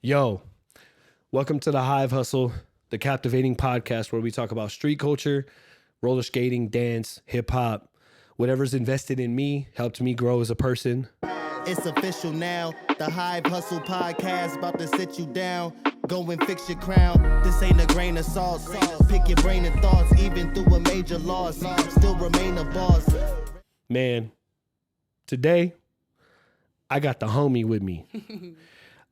Yo, welcome to the Hive Hustle, the captivating podcast where we talk about street culture, roller skating, dance, hip hop. Whatever's invested in me helped me grow as a person. It's official now. The Hive Hustle Podcast about to sit you down. Go and fix your crown. This ain't a grain of salt. Pick your brain and thoughts. Even through a major loss, still remain a boss. Man, today I got the homie with me.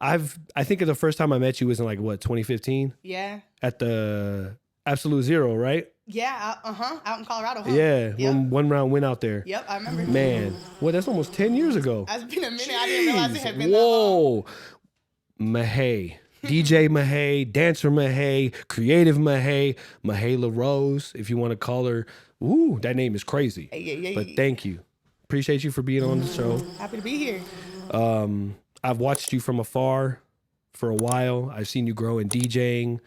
I think the first time I met you was in 2015? Yeah. At the Absolute Zero, right? Yeah, out in Colorado. Huh? Yeah, Yep. one round went out there. Yep, I remember. Man, that's almost 10 years ago. It's been a minute. I didn't realize it had been Whoa. Mahay. DJ Mahay, dancer Mahay, creative Mahay, Mahay LaRose, if you want to call her. Ooh, that name is crazy. Hey. But thank you. Appreciate you for being on the show. Happy to be here. I've watched you from afar for a while. I've seen you grow in DJing.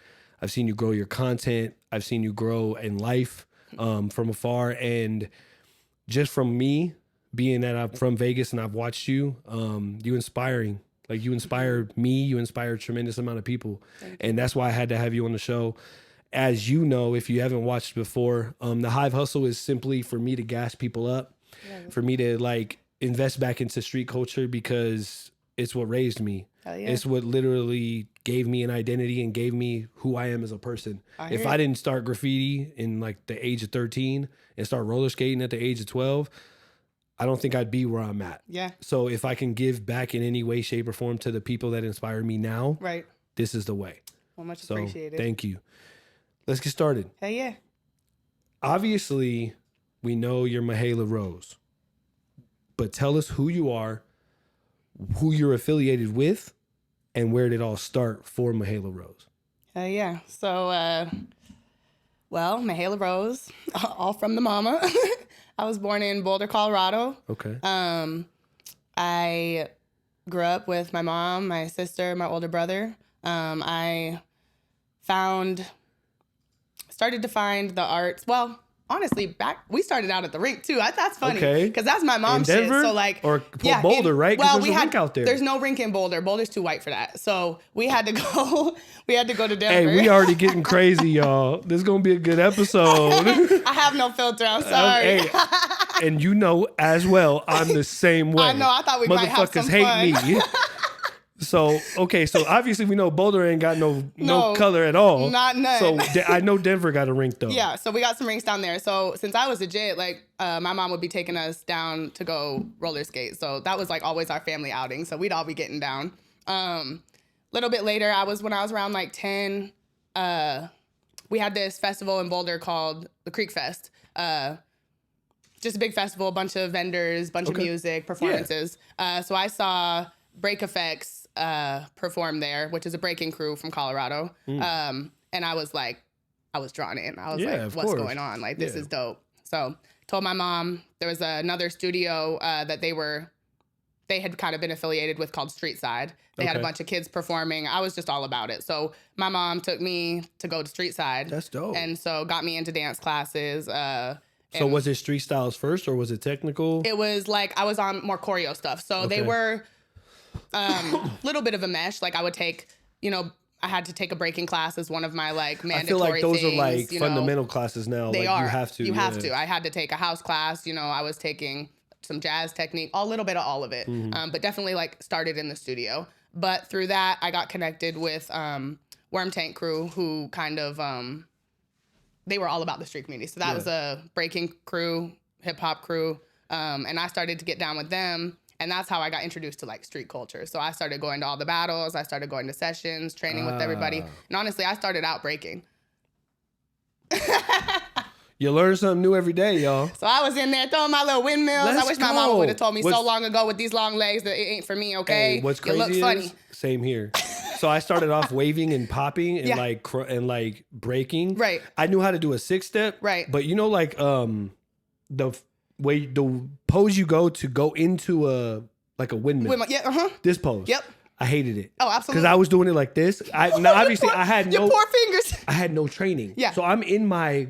I've seen you grow your content. I've seen you grow in life from afar. And just from me being that I'm from Vegas and I've watched you, you inspiring. Like you inspired me. You inspired a tremendous amount of people. And that's why I had to have you on the show. As you know, if you haven't watched before, the Hive Hustle is simply for me to gas people up, for me to invest back into street culture because it's what raised me. Yeah. It's what literally gave me an identity and gave me who I am as a person. If I didn't start graffiti in the age of 13 and start roller skating at the age of 12, I don't think I'd be where I'm at. Yeah. So if I can give back in any way, shape, or form to the people that inspire me now, Right. this is the way. Well, much So appreciated. thank you. Let's get started. Hell yeah. Obviously, we know you're Mahay LaRose, but tell us who you are, who you're affiliated with, and where did it all start for Mahay LaRose? Hell yeah. So, Mahay LaRose, all from the mama. I was born in Boulder, Colorado. Okay. I grew up with my mom, my sister, my older brother. I started to find the arts. Well, honestly, we started out at the rink too. That's funny because that's my mom's in Denver? Shit. So Boulder, right? Well, there's a rink out there. There's no rink in Boulder. Boulder's too white for that. So we had to go. We had to go to Denver. Hey, we already getting crazy, y'all. This is gonna be a good episode. I have no filter. I'm sorry. Hey, and you know as well, I'm the same way. I know. I thought we might have some hate fun. me. So obviously we know Boulder ain't got no color at all. Not none. So I know Denver got a rink though. Yeah, so we got some rinks down there. So since I was a jit, my mom would be taking us down to go roller skate. So that was always our family outing. So we'd all be getting down. Little bit later, when I was around 10, we had this festival in Boulder called the Creek Fest. Just a big festival, a bunch of vendors, bunch of music, performances. So I saw Break Effects perform there, which is a breaking crew from Colorado. And I was drawn in. I was what's going on? This is dope. So told my mom there was another studio that they had kind of been affiliated with called Street Side. They had a bunch of kids performing. I was just all about it. So my mom took me to go to Street Side. That's dope. And so got me into dance classes. So was it street styles first or was it technical? It was I was on more choreo stuff. So they were little bit of a mesh. I would take, I had to take a breaking class as one of my mandatory things. I feel like those are fundamental classes now. They are. You have to. You have to. I had to take a house class. I was taking some jazz technique, a little bit of all of it. But definitely started in the studio. But through that, I got connected with Worm Tank crew who kind of, they were all about the street community. So that was a breaking crew, hip hop crew. And I started to get down with them. And that's how I got introduced to street culture. So I started going to all the battles. I started going to sessions, training with everybody. And honestly, I started out breaking. You learn something new every day, y'all. So I was in there throwing my little windmills. Let's I wish my mama would have told me so long ago with these long legs that it ain't for me, okay? Hey, what's crazy you look funny. Same here. So I started off waving and popping and breaking. Right. I knew how to do a 6-step. Right. But the way the pose you go into a windmill. Yeah. This pose. Yep. I hated it. Oh, absolutely. Because I was doing it like this. Obviously I had your poor fingers. I had no training. Yeah. So I'm in my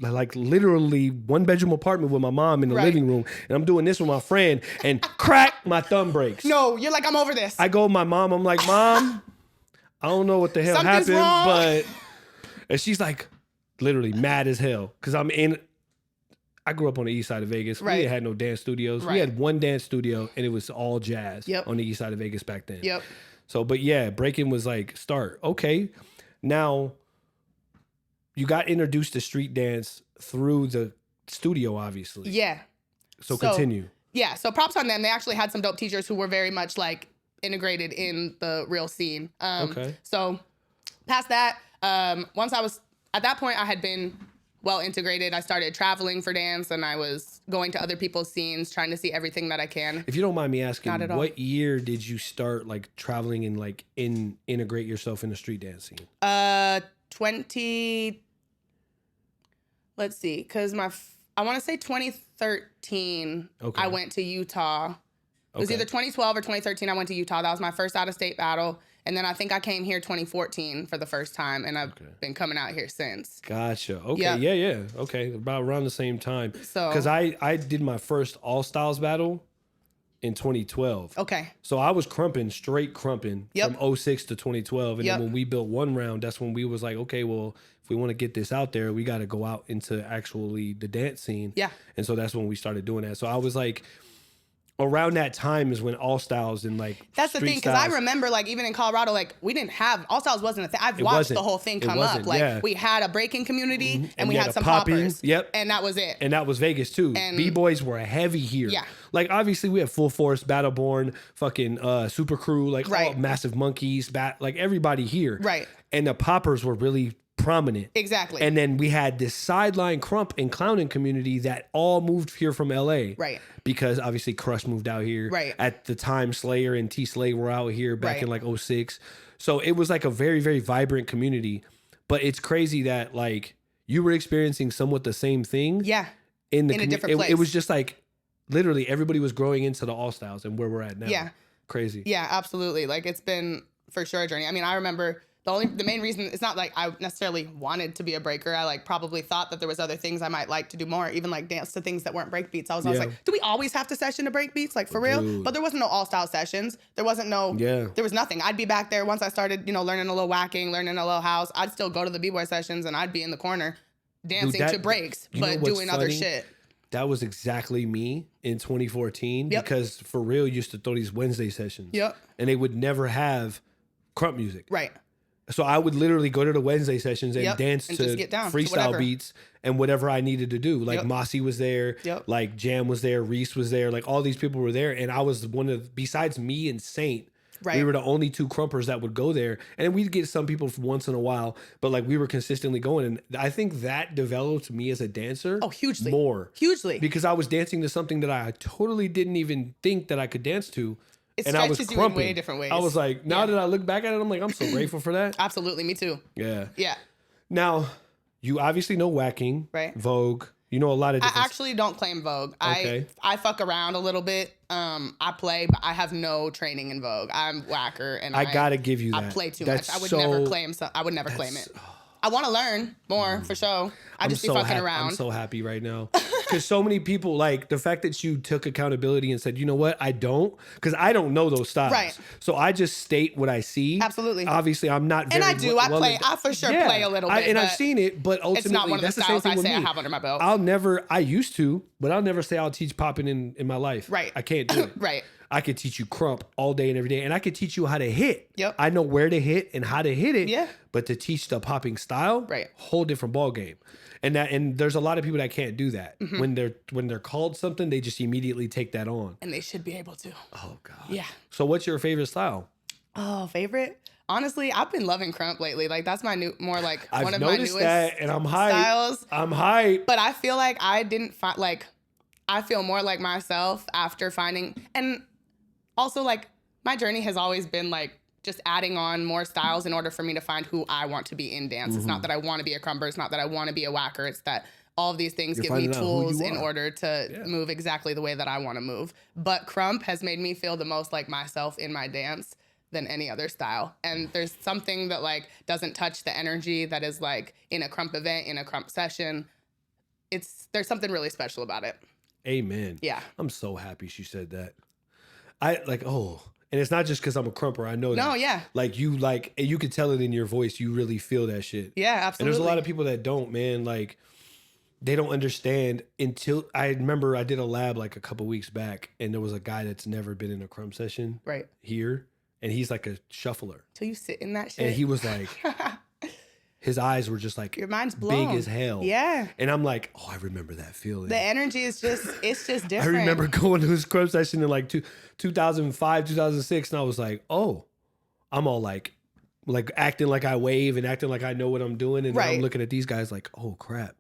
literally 1-bedroom apartment with my mom in the living room, and I'm doing this with my friend, and crack, my thumb breaks. No, you're I'm over this. I go to my mom. I'm like, Mom, I don't know what the hell Something's happened, wrong. but and she's like literally mad as hell because I grew up on the east side of Vegas. Right. We had no dance studios. Right. We had one dance studio and it was all jazz Yep. on the east side of Vegas back then. Yep. So, but yeah, breaking was like start. Okay. Now you got introduced to street dance through the studio, obviously. Yeah. So continue. Yeah. So props on them. They actually had some dope teachers who were very much like integrated in the real scene. Okay. So past that, once I was at that point, I had been well integrated. I started traveling for dance and I was going to other people's scenes, trying to see everything that I can. If you don't mind me asking, Not at all. what year did you start like traveling and like integrate yourself in the street dance scene? 20, let's see, because I want to say 2013, Okay. I went to Utah. It was Okay. either 2012 or 2013 I went to Utah. That was my first out-of-state battle. And then I think I came here 2014 for the first time, and I've been coming out here since. Gotcha. Okay. Yep. Yeah. Okay. About around the same time. So- because I did my first All Styles battle in 2012. Okay. So I was straight crumping Yep. from 06 to 2012. And Yep. then when we built one round, that's when we was like, okay, well, if we want to get this out there, we got to go out into actually the dance scene. Yeah. And so that's when we started doing that. So I was like, around that time is when All Styles and like That's the Street thing, because I Styles- remember, like, even in Colorado, like, we didn't have, All Styles wasn't a thing. I've watched wasn't. the whole thing It come wasn't, up. Like, yeah. we had a breaking community, and we you had a some popping, poppers. Yep. And that was it. And that was Vegas too. And- B-boys were heavy here. Yeah. Like obviously we have Full Force, Battleborn, fucking Super Crew, like all Right. Massive Monkeys, like everybody here. Right. And the poppers were really prominent. Exactly. And then we had this sideline crump and clowning community that all moved here from LA. Right. Because obviously Crush moved out here. Right. At the time Slayer and T Slay were out here back Right. in like 06. So it was like a very, very vibrant community. But it's crazy that like you were experiencing somewhat the same thing. Yeah. In a different it place. was just like literally everybody was growing into the All Styles and where we're at now. Yeah. Crazy. Yeah, absolutely. Like, it's been for sure a journey. I mean, I remember the main reason, it's not like I necessarily wanted to be a breaker. I like probably thought that there was other things I might like to do more, even like dance to things that weren't break beats. I was always Yeah. like, do we always have to session to break beats? Like, for real? Dude. But there wasn't no all-style sessions. There wasn't no, Yeah. there was nothing. I'd be back there once I started, learning a little whacking, learning a little house. I'd still go to the b-boy sessions and I'd be in the corner dancing that- to breaks, you know but what's doing other funny? shit. That was exactly me in 2014 Yep. because for real used to throw these Wednesday sessions. Yep. And they would never have crump music. Right. So I would literally go to the Wednesday sessions and Yep. dance And to just get down to freestyle whatever. beats and whatever I needed to do. Like Yep. Mossy was there, Yep. like Jam was there, Reese was there, like all these people were there. And I was one of, besides me and Saint, we Right. were the only two crumpers that would go there. And we'd get some people once in a while, but like we were consistently going. And I think that developed me as a dancer. Oh, hugely. More. Hugely. Because I was dancing to something that I totally didn't even think that I could dance to. It and I was stretches you in way crumping. different ways. I was like, now Yeah. that I look back at it, I'm like, I'm so grateful for that. Absolutely. Me too. Yeah. Yeah. Now, you obviously know whacking, Right. Vogue. You know a lot of I different. actually don't claim Vogue. Okay. I fuck around a little bit. I play, but I have no training in Vogue. I'm whacker, and I gotta give you that. I play too That's much. I would so- never claim. I would never claim it. I want to learn more for sure. I just be fucking around. I'm so happy right now because so many people like the fact that you took accountability and said, you know what, I don't, because I don't know those styles. Right. So I just state what I see. Absolutely. Obviously, I'm not. And Very I do. I well play. I for sure play a little bit. And I've but seen it, but ultimately, it's not one of the that's the same styles thing I with say me. I have under my belt. I'll never. I used to, but I'll never say I'll teach popping in my life. Right. I can't do it. Right. I could teach you crump all day and every day, and I could teach you how to hit. Yep. I know where to hit and how to hit it. Yeah. But to teach the popping style, Right. whole different ball game. And there's a lot of people that can't do that. Mm-hmm. When they're called something, they just immediately take that on. And they should be able to. Oh God. Yeah. So what's your favorite style? Oh, favorite? Honestly, I've been loving crump lately. Like, that's my new, more like I've one of my noticed newest that, and I'm hyped. styles. I'm hyped. But I feel like I didn't find, like, I feel more like myself after finding, and also, like, my journey has always been, like, just adding on more styles in order for me to find who I want to be in dance. It's not that I want to be a crumper. It's not that I want to be a whacker. It's that all of these things You're give me finding out who tools you in are. order to move exactly the way that I want to move. But crump has made me feel the most like myself in my dance than any other style. And there's something that, like, doesn't touch the energy that is, like, in a crump event, in a crump session. There's something really special about it. Amen. Yeah. I'm so happy she said that. And it's not just because I'm a crumper. I know that. No, yeah. Like you could tell it in your voice. You really feel that shit. Yeah, absolutely. And there's a lot of people that don't, man. Like, they don't understand until I remember I did a lab like a couple weeks back, and there was a guy that's never been in a crumb session here, and he's like a shuffler. So you sit in that shit. And he was like, his eyes were just like your mind's blown. big as hell. Yeah. And I'm like, oh, I remember that feeling. The energy is it's just different. I remember going to his crumb session in like 2005, 2006, and I was like, oh, I'm all like acting like I wave and acting like I know what I'm doing, and I'm looking at these guys like, oh crap.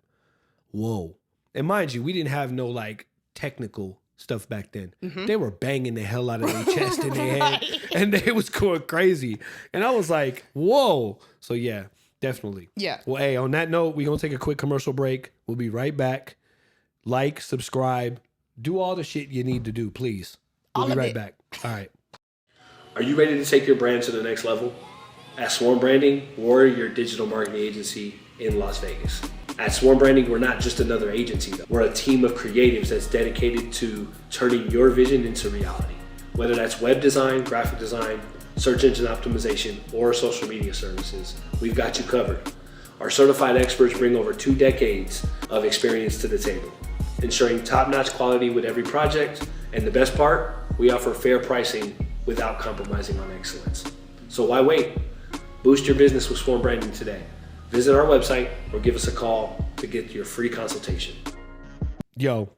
Whoa. And mind you, we didn't have no like technical stuff back then. Mm-hmm. They were banging the hell out of their chest and their head, and they was going crazy. And I was like, whoa. So yeah, definitely. Yeah. Well, hey, on that note, we're going to take a quick commercial break. We'll be right back. Like, subscribe, do all the shit you need to do, please. We'll be right back. All right. Are you ready to take your brand to the next level? At Swarm Branding, we're your digital marketing agency in Las Vegas. At Swarm Branding, we're not just another agency, though. We're a team of creatives that's dedicated to turning your vision into reality. Whether that's web design, graphic design, search engine optimization, or social media services, we've got you covered. Our certified experts bring over 2 decades of experience to the table, ensuring top-notch quality with every project. And the best part, we offer fair pricing without compromising on excellence. So why wait? Boost your business with Swarm Branding today. Visit our website or give us a call to get your free consultation. Yo,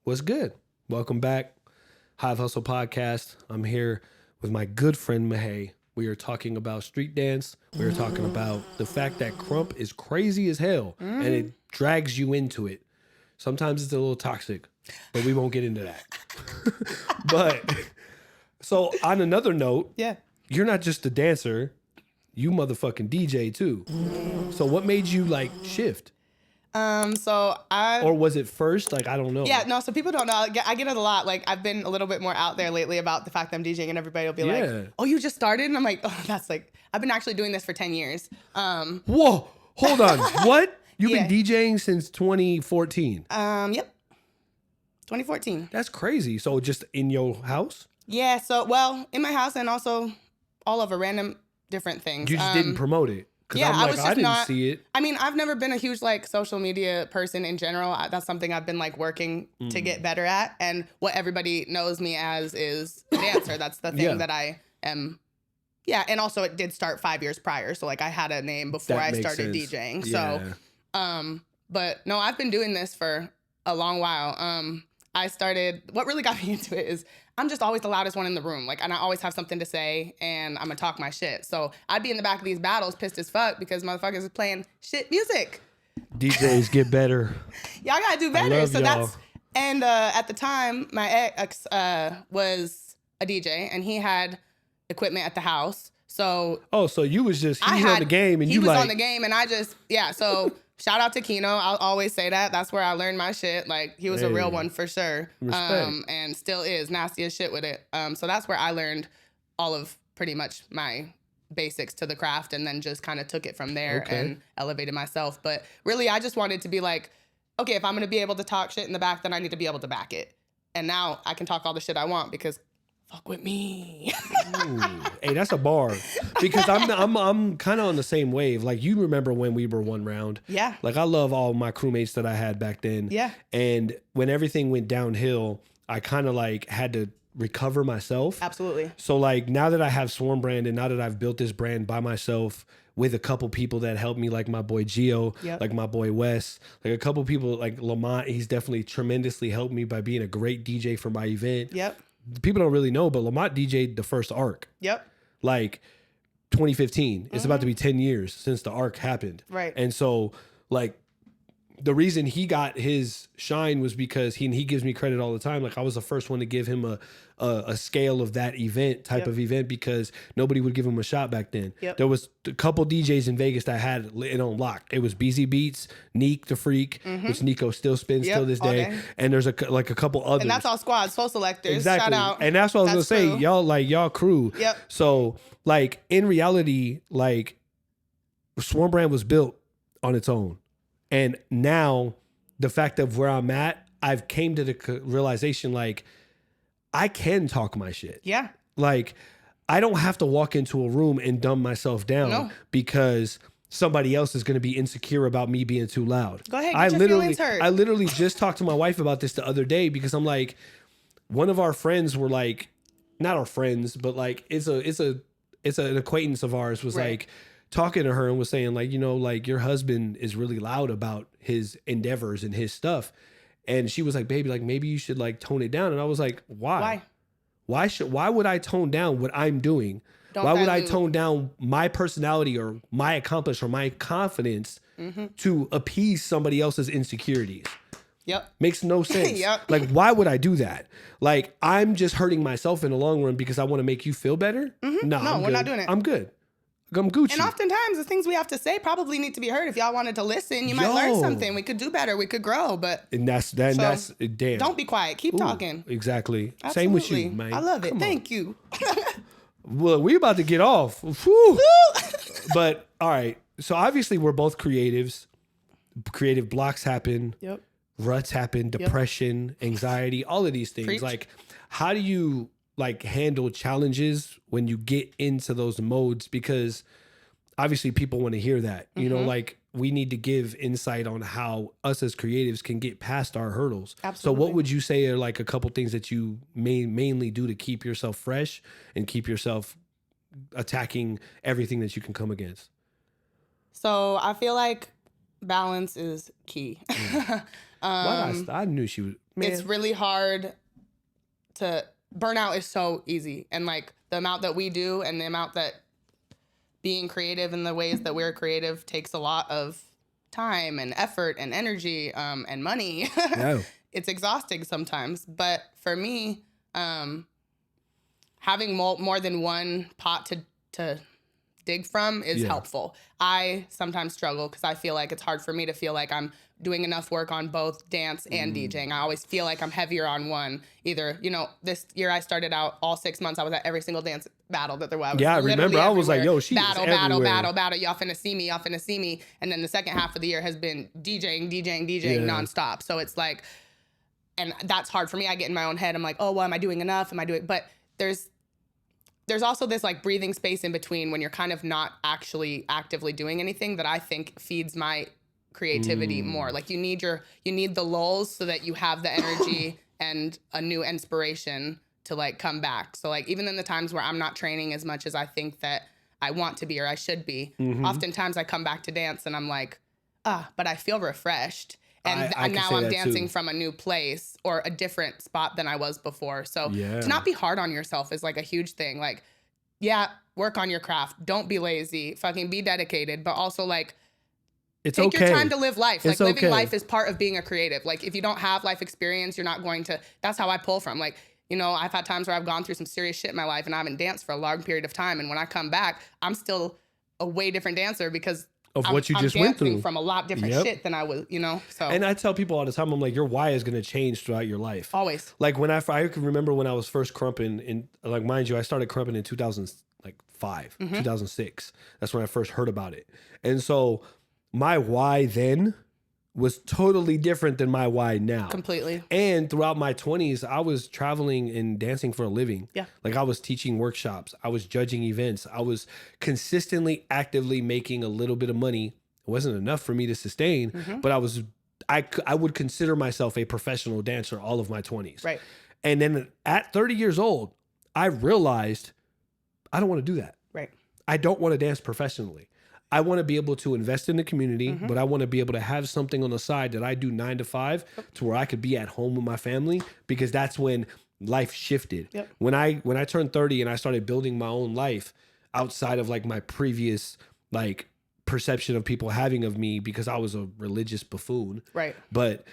what's good? Welcome back. Hive Hustle Podcast. I'm here with my good friend Mahay. We are talking about street dance. We are talking about the fact that crump is crazy as hell and it drags you into it. Sometimes it's a little toxic, but we won't get into that. But so on another note, you're not just a dancer. You motherfucking DJ too. So what made you like shift? Or was it first? Like, I don't know. Yeah, no, so people don't know. I get it a lot. Like, I've been a little bit more out there lately about the fact that I'm DJing, and everybody will be like, oh, you just started? And I'm like, oh, that's like, I've been actually doing this for 10 years. Whoa, hold on. What? You've been DJing since 2014? Yep. 2014. That's crazy. So just in your house? Yeah, so, well, in my house and also all over random different things. You just didn't promote it? Yeah, I didn't see it. I mean, I've never been a huge like social media person in general. That's something I've been like working to get better at. And what everybody knows me as is a dancer. That's the thing that I am. Yeah, and also it did start 5 years prior. So like I had a name before I started DJing. Yeah. So, but no, I've been doing this for a long while. I started, what really got me into it is I'm just always the loudest one in the room. Like, and I always have something to say and I'm gonna talk my shit. So I'd be in the back of these battles pissed as fuck because motherfuckers is playing shit music. DJs get better. Y'all gotta do better. So y'all. At the time, my ex was a DJ and he had equipment at the house. So so you was just, he was on the game and he was on the game and I just, so shout out to Keno. I'll always say that. That's where I learned my shit. Like, he was a real one for sure. And still is nasty as shit with it. So that's where I learned all of pretty much my basics to the craft and then just kind of took it from there and elevated myself. But really, I just wanted to be like, okay, if I'm going to be able to talk shit in the back, then I need to be able to back it. And now I can talk all the shit I want because fuck with me. Ooh, hey, that's a bar. Because I'm kind of on the same wave. Like, you remember when we were one round? Yeah. Like, I love all my crewmates that I had back then. Yeah. And when everything went downhill, I kind of like had to recover myself. Absolutely. So like, now that I have Swarm Brand and now that I've built this brand by myself with a couple people that helped me, like my boy Gio, like my boy Wes, like a couple people like Lamont, he's definitely tremendously helped me by being a great DJ for my event. Yep. People don't really know, but Lamont DJ'd the first ARC. Yep. Like 2015. It's about to be 10 years since the ARC happened. Right. And so like the reason he got his shine was because he gives me credit all the time. Like, I was the first one to give him a scale of that event type of event because nobody would give him a shot back then. Yep. There was a couple DJs in Vegas that had it on lock. It was BZ Beats, Neek the Freak, which Nico still spins till this day. And there's a couple others. And that's all squads, soul selectors. Exactly. Shout out. And that's what I was going to say. Y'all crew. Yep. So like, in reality, like, Swarm Brand was built on its own. And now the fact of where I'm at, I've came to the realization, like, I can talk my shit. Yeah. Like, I don't have to walk into a room and dumb myself down because somebody else is going to be insecure about me being too loud. Go ahead, get your feelings hurt. I literally just talked to my wife about this the other day because I'm like, one of our friends were like, not our friends, but like it's an acquaintance of ours was like talking to her and was saying like, you know, like your husband is really loud about his endeavors and his stuff. And she was like, baby, like maybe you should like tone it down. And I was like, why? Why would I tone down what I'm doing? Why would I tone down my personality or my accomplishment or my confidence to appease somebody else's insecurities? Yep. Makes no sense. Yep. Like, why would I do that? Like, I'm just hurting myself in the long run because I want to make you feel better? No, we're not doing it. I'm good. I'm Gucci. And oftentimes the things we have to say probably need to be heard. If y'all wanted to listen, you might learn something. We could do better. We could grow. But that's damn. Don't be quiet. Keep talking. Exactly. Absolutely. Same with you, man. I love it. Thank you. Well, we about to get off. But all right. So obviously we're both creatives. Creative blocks happen. Yep. Ruts happen, depression, anxiety, all of these things. Preach. Like, how do you like handle challenges when you get into those modes? Because obviously people want to hear that, you know, like we need to give insight on how us as creatives can get past our hurdles. Absolutely. So what would you say are like a couple things that you mainly do to keep yourself fresh and keep yourself attacking everything that you can come against? So I feel like balance is key. I knew she would. Man. It's really hard to burnout is so easy. And like the amount that we do and the amount that being creative in the ways that we're creative takes a lot of time and effort and energy and money. No. It's exhausting sometimes. But for me, having more than one pot to dig from is helpful. I sometimes struggle because I feel like it's hard for me to feel like I'm doing enough work on both dance and DJing. I always feel like I'm heavier on one. Either, you know, this year I started out all 6 months. I was at every single dance battle that there was. Yeah, I remember. I was like, yo, she's battle. Y'all finna see me. And then the second half of the year has been DJing nonstop. So it's like, and that's hard for me. I get in my own head. I'm like, oh, well, am I doing enough? But there's also this like breathing space in between when you're kind of not actually actively doing anything that I think feeds my creativity more. Like you need the lulls so that you have the energy and a new inspiration to like come back. So like even in the times where I'm not training as much as I think that I want to be or I should be, oftentimes I come back to dance and I'm like, but I feel refreshed. And now I'm dancing from a new place or a different spot than I was before. So to not be hard on yourself is like a huge thing. Like, work on your craft. Don't be lazy. Fucking be dedicated. But also like, take your time to live life. Like living life is part of being a creative. Like if you don't have life experience, you're not going to, that's how I pull from. Like, you know, I've had times where I've gone through some serious shit in my life and I haven't danced for a long period of time. And when I come back, I'm still a way different dancer because what you just went through from a lot different shit than I was, you know? So, and I tell people all the time, I'm like, your why is going to change throughout your life. Always. Like when I can remember when I was first crumping and like, mind you, I started crumping in 2005, 2006. That's when I first heard about it. And so my why then was totally different than my why now. Completely. And throughout my 20s, I was traveling and dancing for a living. Yeah. Like I was teaching workshops. I was judging events. I was consistently, actively making a little bit of money. It wasn't enough for me to sustain, but I would consider myself a professional dancer all of my 20s. Right. And then at 30 years old, I realized I don't want to do that. Right. I don't want to dance professionally. I want to be able to invest in the community, but I want to be able to have something on the side that I do 9 to 5 to where I could be at home with my family, because that's when life shifted. Yep. When I turned 30 and I started building my own life outside of like my previous like perception of people having of me because I was a religious buffoon. Right. But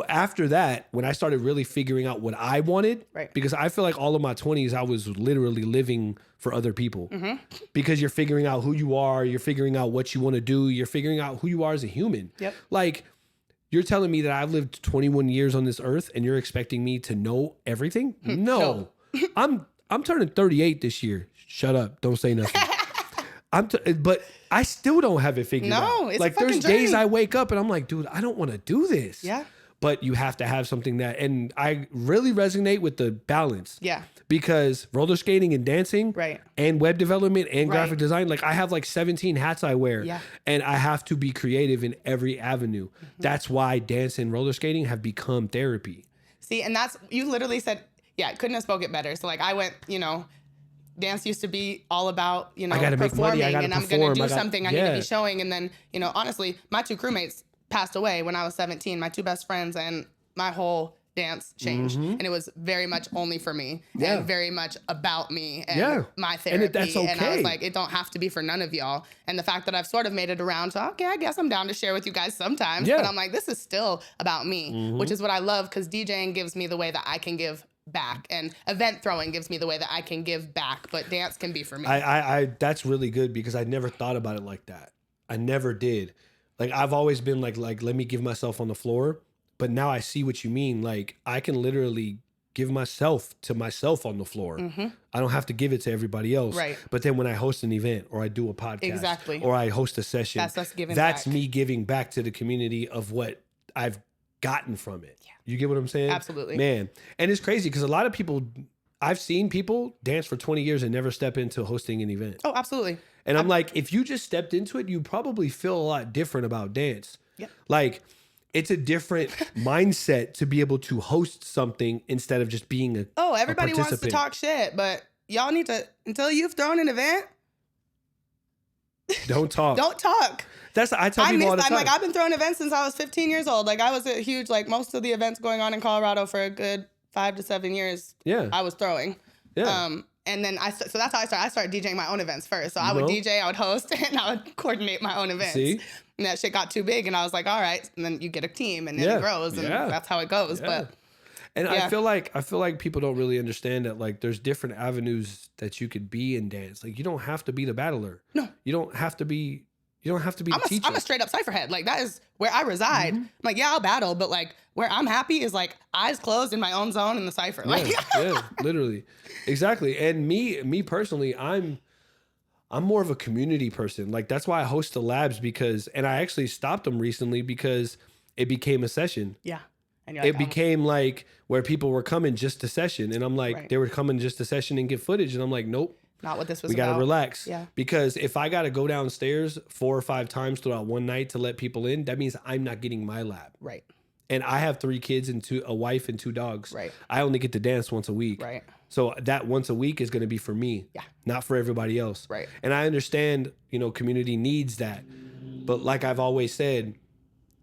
after that, when I started really figuring out what I wanted, because I feel like all of my 20s, I was literally living for other people because you're figuring out who you are. You're figuring out what you want to do. You're figuring out who you are as a human. Yep. Like you're telling me that I've lived 21 years on this earth and you're expecting me to know everything? No. I'm turning 38 this year. Shut up. Don't say nothing. But I still don't have it figured out. No, it's like a fucking there's journey. days I wake up and I'm like, dude, I don't want to do this. Yeah. but you have to have something that, and I really resonate with the balance. Yeah. Because roller skating and dancing Right. and web development and Right. graphic design, like I have like 17 hats I wear, Yeah. and I have to be creative in every avenue. That's why dance and roller skating have become therapy. See, and that's, you literally said, yeah, couldn't have spoke it better. So like I went, dance used to be all about, I gotta make performing money, I gotta and I'm perform, going to do I got- something, I need to yeah. be showing. And then, honestly, my 2 crewmates passed away when I was 17, my 2 best friends, and my whole dance changed. And it was very much only for me Yeah. and very much about me and Yeah. my And therapy. that's And I was okay. like, it don't have to be for none of y'all. And the fact that I've sort of made it around to, okay, I guess I'm down to share with you guys sometimes. Yeah. But I'm like, this is still about me, which is what I love, because DJing gives me the way that I can give back, and event throwing gives me the way that I can give back, but dance can be for me. I that's really good, because I never thought about it like that. I never did. Like I've always been like let me give myself on the floor, but now I see what you mean. Like I can literally give myself to myself on the floor. I don't have to give it to everybody else. Right. But then when I host an event or I do a podcast Exactly. or I host a session, That's us giving that's back. me giving back to the community of what I've gotten from it. Yeah. You get what I'm saying? Absolutely. Man. And it's crazy because a lot of people, I've seen people dance for 20 years and never step into hosting an event. Oh, absolutely. And I'm like, if you just stepped into it, you probably feel a lot different about dance. Yeah. Like, it's a different mindset to be able to host something instead of just being a Oh, everybody wants to participant. talk shit, but y'all need to, until you've thrown an event, Don't talk. don't talk. I tell I people all the I'm time. like, I've been throwing events since I was 15 years old. Like I was a huge, like most of the events going on in Colorado for a good 5 to 7 years. Yeah. I was throwing. Yeah. And then so that's how I started. I started DJing my own events first. So I would DJ, I would host, and I would coordinate my own events. See? And that shit got too big, and I was like, all right. And then you get a team, and then it grows, and that's how it goes. Yeah. But And yeah. I feel like people don't really understand that like there's different avenues that you could be in dance. Like you don't have to be the battler. No. You don't have to be the teacher. I'm a straight up cypher head. Like that is where I reside. Like, yeah, I'll battle, but like where I'm happy is like eyes closed in my own zone in the cypher. Like, yeah, literally. Exactly. And me personally, I'm more of a community person. Like that's why I host the labs and I actually stopped them recently because it became a session. yeah. And you're like, It became like where people were coming just to session. And I'm like, Right. they were coming just to session and get footage. And I'm like, nope. not what this was We about. got to relax. Yeah. Because if I got to go downstairs 4 or 5 times throughout one night to let people in, that means I'm not getting my lab. Right. And I have 3 kids and a wife and 2 dogs. Right. I only get to dance once a week. Right. So that once a week is going to be for me. Yeah. Not for everybody else. Right. And I understand, community needs that. But like I've always said,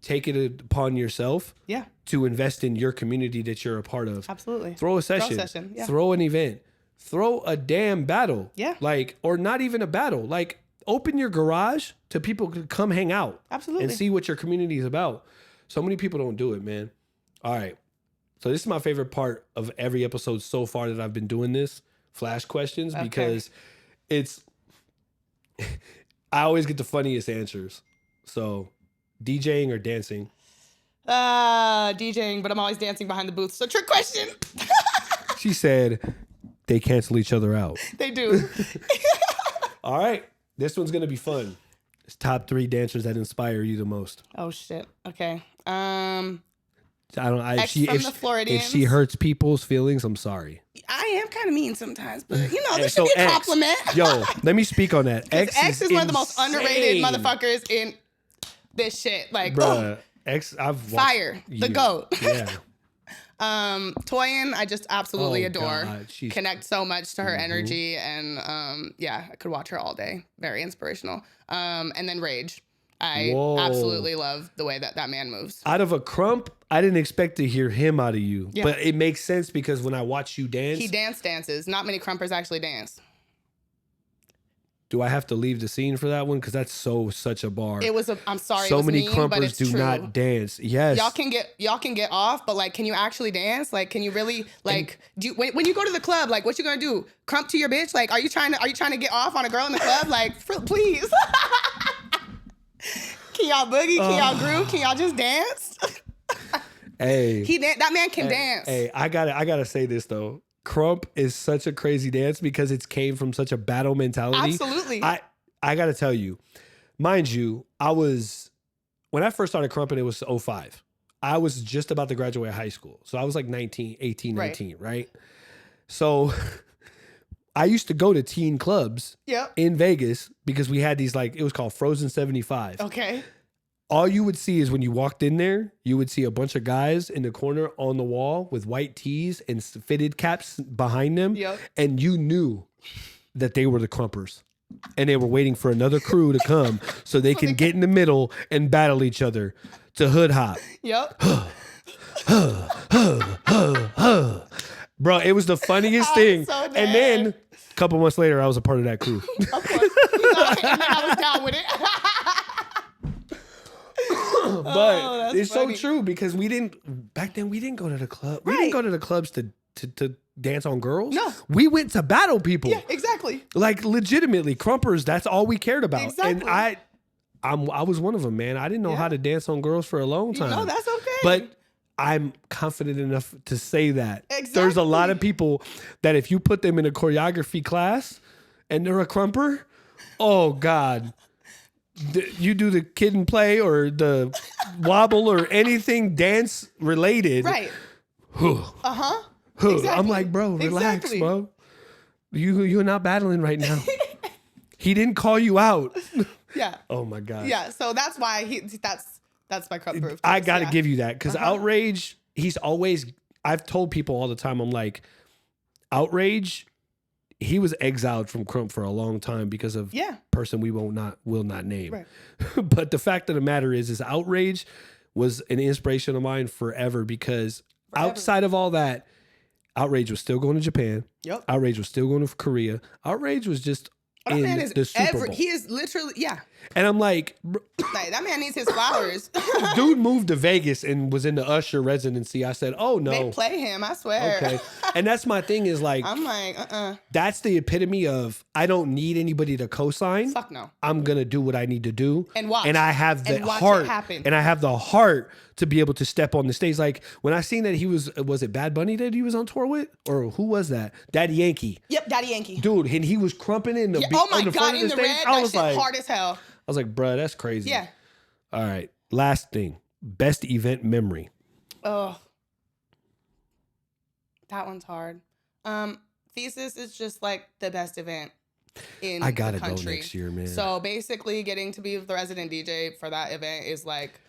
take it upon yourself Yeah. to invest in your community that you're a part of. Absolutely. Throw a session. Yeah. Throw an event. Throw a damn battle. Yeah. Like, or not even a battle. Like, open your garage to people to come hang out. Absolutely. And see what your community is about. So many people don't do it, man. All right. So this is my favorite part of every episode so far that I've been doing this. Flash questions. Okay. Because it's... I always get the funniest answers. So, DJing or dancing? DJing, but I'm always dancing behind the booth. So trick question. She said they cancel each other out. They do. All right. This one's going to be fun. It's top 3 dancers that inspire you the most. Oh shit. Okay. If the Floridians. she hurts people's feelings, I'm sorry. I am kind of mean sometimes, but this So should be a X. compliment. Yo, let me speak on that. X is one of the most underrated insane. motherfuckers in this shit. Like, Bruh, X, I've watched fire, the you. GOAT. Yeah. Toyin, I just absolutely Oh, adore. God, she's- Connect so much to her energy, and I could watch her all day. Very inspirational. And then Rage. I Whoa. absolutely love the way that man moves. Out of a crump, I didn't expect to hear him out of you. Yeah. But it makes sense because when I watch you dance, He dances. Not many crumpers actually dance. do I have to leave the scene for that one? Because that's such a bar. I'm sorry. So it was many mean, but crumpers it's do true. not dance. Yes. Y'all can get off, but like, can you actually dance? Like, can you really like when you go to the club? Like, what you gonna do? Crump to your bitch? Like, are you trying to get off on a girl in the club? Like, please. Can y'all boogie? Can y'all groove? Can y'all just dance? Hey. That man can dance. Hey, I gotta say this though. Crump is such a crazy dance because it's came from such a battle mentality. Absolutely. I gotta tell you, mind you, when I first started crumping, it was 05. I was just about to graduate high school. So I was like 18, 19, right? So I used to go to teen clubs in Vegas because we had these it was called Frozen 75. Okay. All you would see is when you walked in there, you would see a bunch of guys in the corner on the wall with white tees and fitted caps behind them. Yep. And you knew that they were the Crumpers. And they were waiting for another crew to come so they can get in the middle and battle each other to hood hop. Yep. Bro, it was the funniest thing. So and then a couple months later, I was a part of that crew. Of course. And then I was down with it. But it's funny. so true because back then we didn't go to the club. We didn't go to the clubs to dance on girls. No. We went to battle people. Yeah, exactly. Like legitimately, Crumpers, that's all we cared about. Exactly. And I was one of them, man. I didn't know how to dance on girls for a long time. No, that's okay. But I'm confident enough to say that. Exactly. There's a lot of people that if you put them in a choreography class and they're a Crumper, oh God. You do the kid and play or the wobble or anything dance related. Right. Uh-huh. Exactly. I'm like, bro, relax, Exactly. bro. You're not battling right now. He didn't call you out. Yeah. Oh my God. Yeah. So that's why that's my Crump proof. I got to give you that because Outrage, I've told people all the time, I'm like, Outrage, he was exiled from Crump for a long time because of person we will not name. Right. But the fact of the matter is Outrage was an inspiration of mine forever because outside of all that, Outrage was still going to Japan. Yep. Outrage was still going to Korea. Outrage was just That in man is the Super Bowl. he is literally, And I'm like, like, that man needs his flowers. dude moved to Vegas and was in the Usher residency. I said, oh no. They play him, I swear. Okay. And that's my thing is like, I'm like, that's the epitome of I don't need anybody to co-sign. Fuck no. I'm going to do what I need to do. And watch. And I have the And watch heart. it happen. And I have the heart to be able to step on the stage. Like when I seen that he was it Bad Bunny that he was on tour with? Or who was that? Daddy Yankee. Yep, Daddy Yankee. Dude, and he was crumping in the Oh my on the God, front of in the the stage. red, I that was shit like, hard as hell. I was like, bruh, that's crazy. Yeah. All right. Last thing. Best event memory. Oh. That one's hard. Thesis is just like the best event in I gotta the country. go next year, man. So basically getting to be the resident DJ for that event is like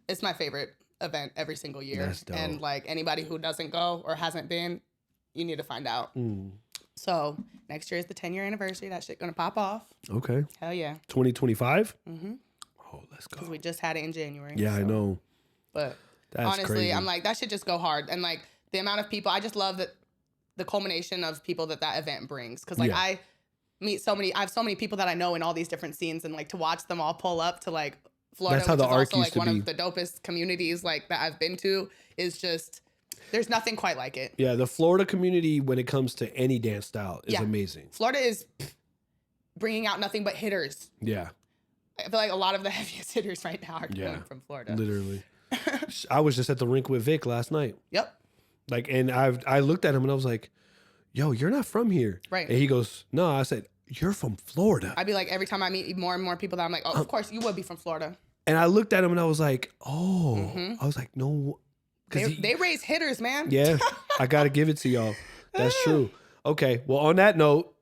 it's my favorite event every single year. That's dope. And like anybody who doesn't go or hasn't been, you need to find out. Mm. So next year is the 10-year anniversary. That shit gonna pop off. Okay. Hell yeah. 2025? Mm-hmm. Oh, let's go. Because we just had it in January. Yeah, I know. But That's honestly, crazy. I'm like, that should just go hard. And like the amount of people, I just love that the culmination of people that event brings. Because like I have so many people that I know in all these different scenes, and like to watch them all pull up to like Florida, That's how which the is arc also used like to one be. of the dopest communities like that I've been to, is just, there's nothing quite like it. Yeah, the Florida community when it comes to any dance style is amazing. Florida is bringing out nothing but hitters. Yeah. I feel like a lot of the heaviest hitters right now are coming from Florida. Literally. I was just at the rink with Vic last night. Yep. Like, and I looked at him and I was like, yo, you're not from here. Right. And he goes, no. I said, you're from Florida. I'd be like, every time I meet more and more people that I'm like, oh, of course you would be from Florida. And I looked at him and I was like, oh. I was like, no. They raise hitters, man. Yeah, I got to give it to y'all. That's true. Okay, well, on that note,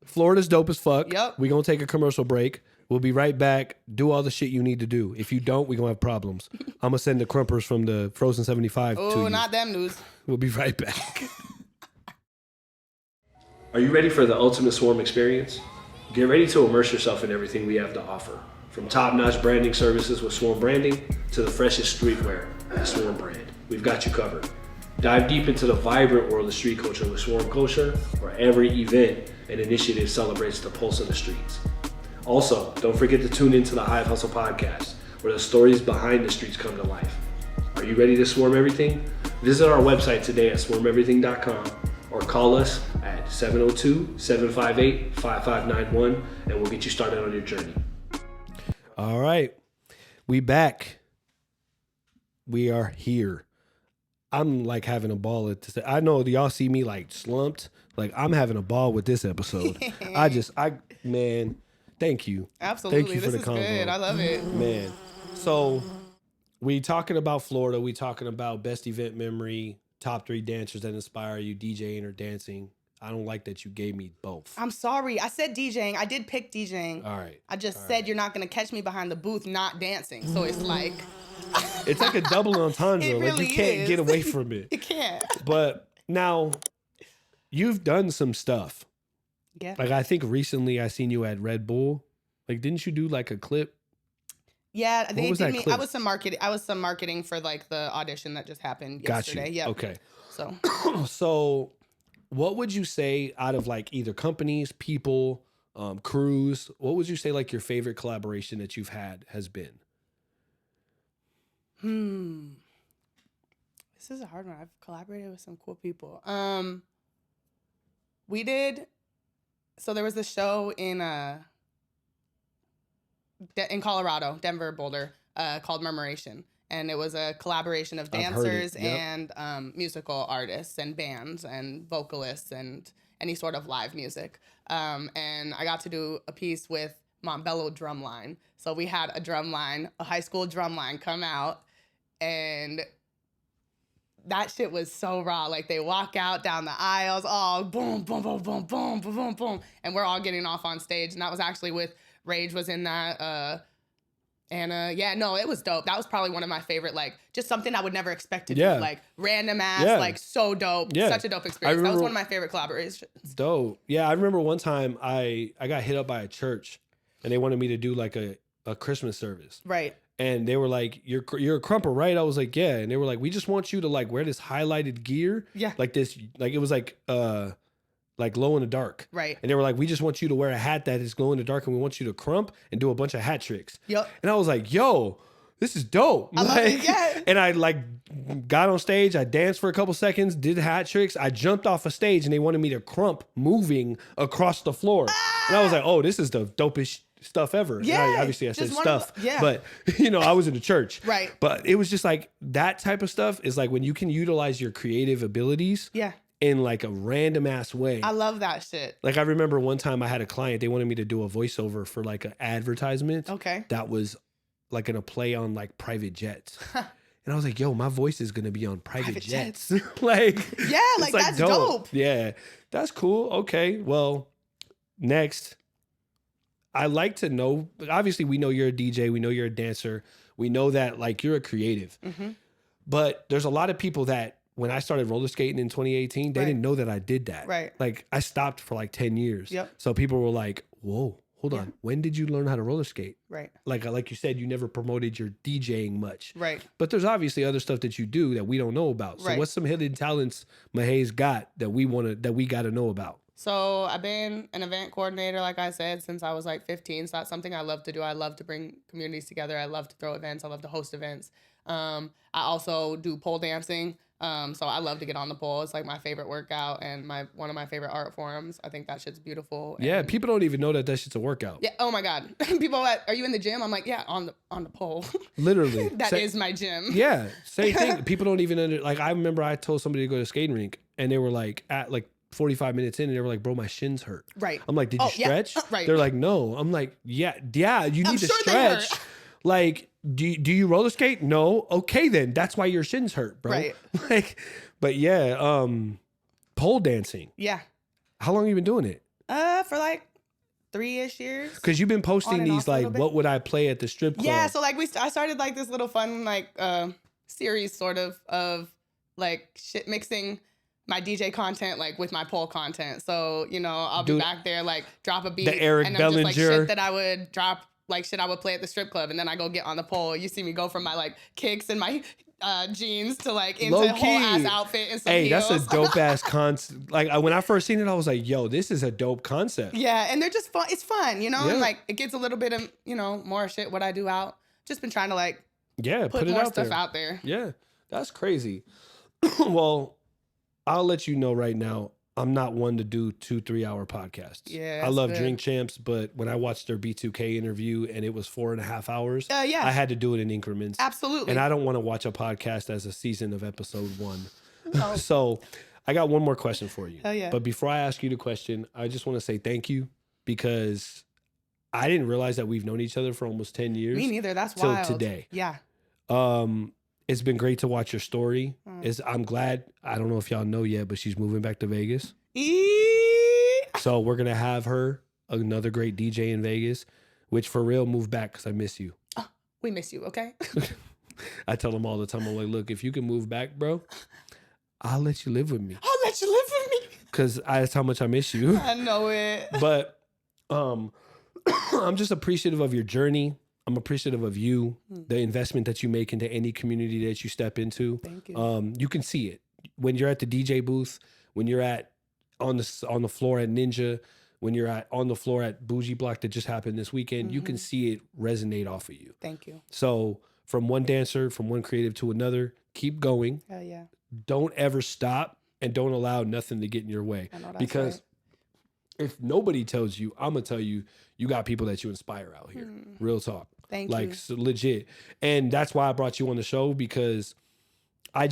Florida's dope as fuck. Yep. We're going to take a commercial break. We'll be right back. Do all the shit you need to do. If you don't, we're going to have problems. I'm going to send the Crumpers from the Frozen 75 to you. Oh, not them news. We'll be right back. Are you ready for the ultimate Swarm experience? Get ready to immerse yourself in everything we have to offer. From top-notch branding services with Swarm Branding to the freshest streetwear at Swarm Brand. We've got you covered. Dive deep into the vibrant world of street culture with Swarm Culture, where every event and initiative celebrates the pulse of the streets. Also, don't forget to tune into the Hive Hustle Podcast, where the stories behind the streets come to life. Are you ready to swarm everything? Visit our website today at swarmeverything.com or call us at 702-758-5591 and we'll get you started on your journey. All right, we back. We are here. I'm like having a ball at this. I know y'all see me like slumped. Like I'm having a ball with this episode. Man, thank you. Absolutely. Thank you for this the is convo. good. I love it. Man. So we talking about Florida. We talking about best event memory, top 3 dancers that inspire you, DJing or dancing. I don't like that you gave me both. I'm sorry. I said DJing. I did pick DJing. All right. I just said you're not going to catch me behind the booth not dancing. So it's like... It's like a double entendre. It like really you can't is. get away from it. You can't. But now, you've done some stuff. Yeah. Like I think recently I seen you at Red Bull. Like, didn't you do like a clip? Yeah, What they was did that me. clip? I was some marketing for like the audition that just happened Got you. yesterday. Yeah. Okay. So So, what would you say out of like either companies, people, crews? What would you say like your favorite collaboration that you've had has been? This is a hard one. I've collaborated with some cool people. We did. So there was this show in Colorado, Denver, Boulder, called Murmuration. And it was a collaboration of I've heard it. dancers Yep. and musical artists and bands and vocalists and any sort of live music. And I got to do a piece with Montbello Drumline. So we had a drumline, a high school drumline come out, and that shit was so raw. Like they walk out down the aisles, all boom, boom, boom, boom, boom, boom, boom, boom. And we're all getting off on stage. And that was actually with Rage was in that. It was dope. That was probably one of my favorite, like, just something I would never expect to do. Like, random ass, like, so dope. Yeah. Such a dope experience. That was one of my favorite collaborations. Dope. Yeah, I remember one time I got hit up by a church, and they wanted me to do, like, a Christmas service. Right. And they were like, you're a crumper, right? I was like, yeah. And they were like, we just want you to, like, wear this highlighted gear. Yeah. Like this, like, it was like glow in the dark. Right. And they were like, we just want you to wear a hat that is glow in the dark, and we want you to crump and do a bunch of hat tricks. Yep. And I was like, yo, this is dope. I love it, yeah. And I like got on stage, I danced for a couple seconds, did hat tricks. I jumped off a stage and they wanted me to crump moving across the floor. And I was like, oh, this is the dopest stuff ever. Yeah. Obviously I said just one stuff, of the- yeah. but I was in the church. Right. But it was just like that type of stuff is like when you can utilize your creative abilities. Yeah. In like a random ass way. I love that shit. Like I remember one time I had a client, they wanted me to do a voiceover for like an advertisement. Okay. That was like in a play on like private jets. And I was like, yo, my voice is going to be on private jets. Like, yeah, like that's dope. Yeah, that's cool. Okay. Well, next, I like to know, obviously we know you're a DJ. We know you're a dancer. We know that like you're a creative, but there's a lot of people that when I started roller skating in 2018, they didn't know that I did that. Right. Like I stopped for like 10 years. Yep. So people were like, whoa, hold on. When did you learn how to roller skate? Right. Like you said, you never promoted your DJing much. Right. But there's obviously other stuff that you do that we don't know about. So Right. what's some hidden talents Mahay's got that we got to know about? So I've been an event coordinator, like I said, since I was like 15. So that's something I love to do. I love to bring communities together. I love to throw events. I love to host events. I also do pole dancing. So I love to get on the pole. It's like my favorite workout and one of my favorite art forms. I think that shit's beautiful. Yeah, people don't even know that shit's a workout. Yeah. Oh my God. People are are you in the gym? I'm like, yeah, on the pole. Literally. That is my gym. Yeah, same thing. People don't even like I remember I told somebody to go to a skating rink and they were like at like 45 minutes in and they were like, bro, my shins hurt. Right. I'm like, did you stretch? Yeah. Right. They're like, no. I'm like, yeah, you need to sure they hurt. stretch. Like, do you roller skate? No. Okay, then that's why your shins hurt, bro. Right. Like, but yeah, pole dancing. Yeah. How long have you been doing it? For like 3-ish years. Because you've been posting On and these off a like, little bit. what would I play at the strip club? Yeah. So like I started like this little fun like series sort of like shit mixing my DJ content like with my pole content. So, I'll be back there like drop a beat. The Eric and then just like Bellinger. shit that I would drop, like shit I would play at the strip club, and then I go get on the pole. You see me go from my like kicks and my jeans to like into a whole ass outfit and some Hey, heels. that's a dope ass concept. Like when I first seen it, I was like, yo, this is a dope concept. Yeah, and they're just fun. It's fun, Yeah. and like it gets a little bit of, more shit what I do out. Just been trying to like Put it more out stuff there. out there. Yeah, that's crazy. Well, I'll let you know right now, I'm not one to do 2-3 hour podcasts. Yeah, I that's love good. Drink Champs, but when I watched their B2K interview and it was 4.5 hours, Yeah. I had to do it in increments. Absolutely. And I don't want to watch a podcast as a season of episode 1. No. So I got one more question for you. Hell yeah. But before I ask you the question, I just want to say thank you because I didn't realize that we've known each other for almost 10 years. Me neither. That's till wild. today. Yeah. It's been great to watch your story. I'm glad. I don't know if y'all know yet, but she's moving back to Vegas. So we're gonna have her, another great DJ in Vegas, which for real, move back because I miss you. Oh, we miss you, okay? I tell them all the time, I'm like, look, if you can move back, bro, I'll let you live with me. I'll let you live with me. Because that's how much I miss you. I know it. But I'm just appreciative of your journey. I'm appreciative of you, the investment that you make into any community that you step into. Thank you. You can see it when you're at the DJ booth, when you're on the floor at Ninja, when you're on the floor at Bougie Block that just happened this weekend. You can see it resonate off of you. Thank you. So from one dancer, from one creative to another, keep going. Hell yeah. Don't ever stop, and don't allow nothing to get in your way. I know that's because right. if nobody tells you, I'm gonna tell you, you got people that you inspire out here. Real talk. Thank like you. So legit. And that's why I brought you on the show, because I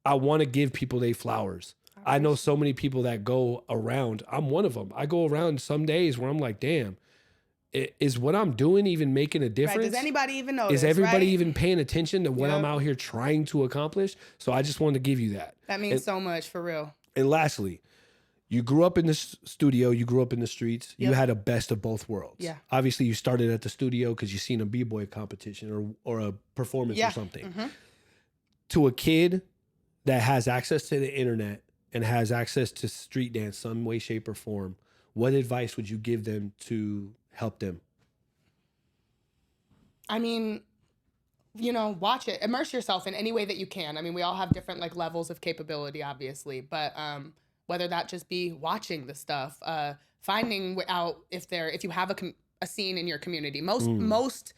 want to give people their flowers. I know so many people that go around. I'm one of them. I go around some days where I'm like, damn, is what I'm doing even making a difference? Right. Does anybody even notice? Is everybody right? even paying attention to what I'm out here trying to accomplish? So I just wanted to give you that. That means so much, for real. And lastly, you grew up in the studio. You grew up in the streets. You had a best of both worlds. Yeah. Obviously, you started at the studio because you seen a b-boy competition or a performance or something. To a kid that has access to the internet and has access to street dance some way, shape, or form, what advice would you give them to help them? I mean, watch it. Immerse yourself in any way that you can. I mean, we all have different levels of capability, obviously, but whether that just be watching the stuff, finding out if you have a scene in your community. Most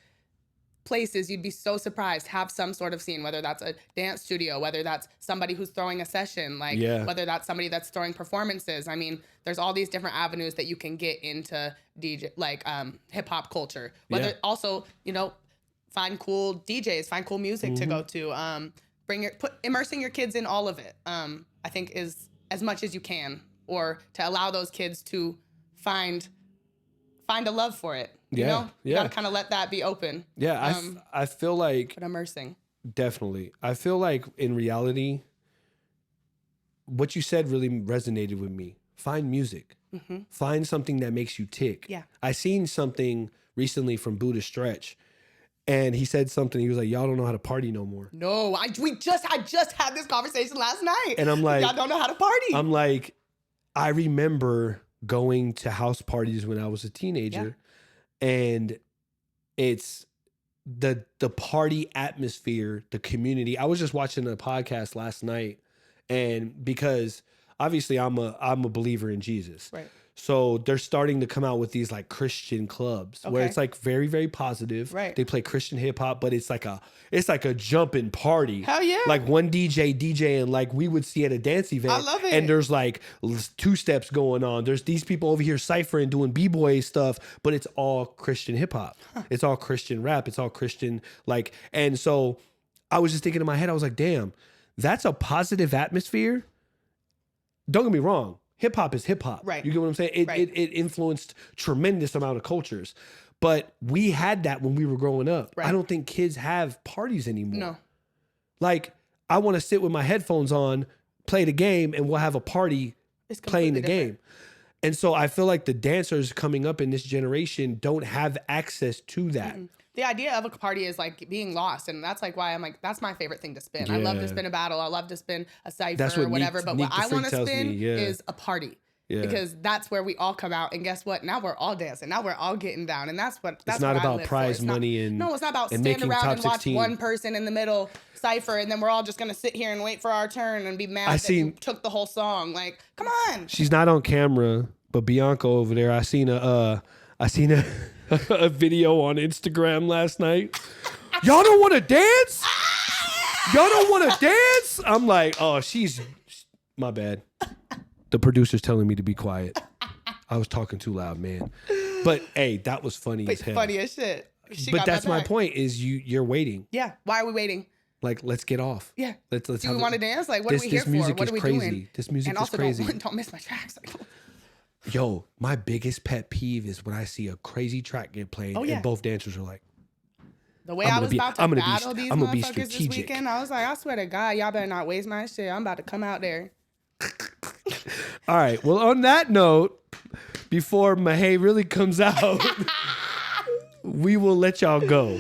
places, you'd be so surprised, have some sort of scene, whether that's a dance studio, whether that's somebody who's throwing a session, whether that's somebody that's throwing performances. I mean, there's all these different avenues that you can get into DJ, hip hop culture. Whether also, find cool DJs, find cool music to go to. Immersing your kids in all of it. I think is as much as you can, or to allow those kids to find a love for it. You gotta kind of let that be open. Yeah, I feel like, but immersing. Definitely. I feel like in reality, what you said really resonated with me. Find music. Find something that makes you tick. Yeah. I seen something recently from Buddha Stretch, and he said something. He was like, "Y'all don't know how to party no more." No, I just had this conversation last night. And I'm like, y'all don't know how to party. I'm like, I remember going to house parties when I was a teenager, and it's the party atmosphere, the community. I was just watching a podcast last night, and because obviously I'm a believer in Jesus. Right. So they're starting to come out with these Christian clubs where it's very, very positive. Right. They play Christian hip hop, but it's like a jumping party. Hell yeah. Like one DJ and we would see at a dance event. I love it. And there's 2 steps going on. There's these people over here ciphering, doing b-boy stuff, but it's all Christian hip hop. It's all Christian rap. It's all Christian and so I was just thinking in my head, I was like, damn, that's a positive atmosphere. Don't get me wrong. Hip hop is hip hop. Right. You get what I'm saying? It influenced tremendous amount of cultures, but we had that when we were growing up. Right. I don't think kids have parties anymore. No. I want to sit with my headphones on, play the game, and we'll have a party playing the game. And so I feel like the dancers coming up in this generation don't have access to that. The idea of a party is being lost, and that's why I'm that's my favorite thing to spin. Yeah. I love to spin a battle. I love to spin a cypher That's or what whatever. Neek- But Neek what the I want to Freak tells spin me, yeah. is a party. Yeah. Because that's where we all come out, and guess what? Now we're all dancing. Now we're all getting down, and that's It's not what I about live prize for. money and no, it's not about and stand making around top and watch 16. one person in the middle cipher, and then we're all just gonna sit here and wait for our turn and be mad you took the whole song. Come on. She's not on camera, but Bianca over there, I seen a a video on Instagram last night. Y'all don't want to dance? Y'all don't want to dance? I'm like, oh, my bad. The producer's telling me to be quiet. I was talking too loud, man. But hey, that was funny as hell. Funny as shit. But that's my point is you're waiting. Yeah. Why are we waiting? Let's get off. Yeah. Let's Do we want to dance? What are we here this music for? What is are we crazy. doing? This music and is also crazy. Don't miss my tracks. Yo, my biggest pet peeve is when I see a crazy track get played and both dancers are like, The way I was about to battle these I'm gonna be motherfuckers this strategic. weekend, I was like, I swear to God, y'all better not waste my shit. I'm about to come out there. All right. Well, on that note, before Mahay really comes out, we will let y'all go.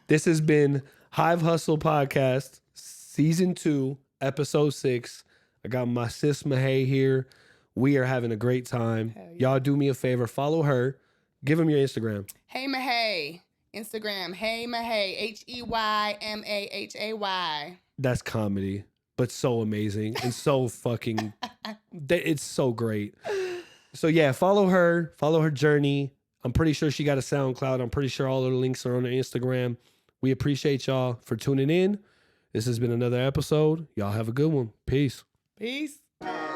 This has been Hive Hustle Podcast, Season 2, Episode 6. I got my sis Mahay here. We are having a great time. Yeah. Y'all do me a favor. Follow her. Give them your Instagram. Hey Mahay. Instagram. Hey Mahay. HeyMahay. That's comedy, but so amazing and so fucking, it's so great. So yeah, follow her journey. I'm pretty sure she got a SoundCloud. I'm pretty sure all her links are on her Instagram. We appreciate y'all for tuning in. This has been another episode. Y'all have a good one. Peace. Peace.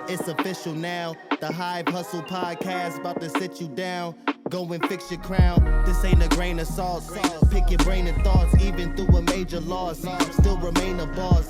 It's official now. The Hive Hustle Podcast about to sit you down. Go and fix your crown. This ain't a grain of salt. Pick your brain and thoughts. Even through a major loss, still remain a boss.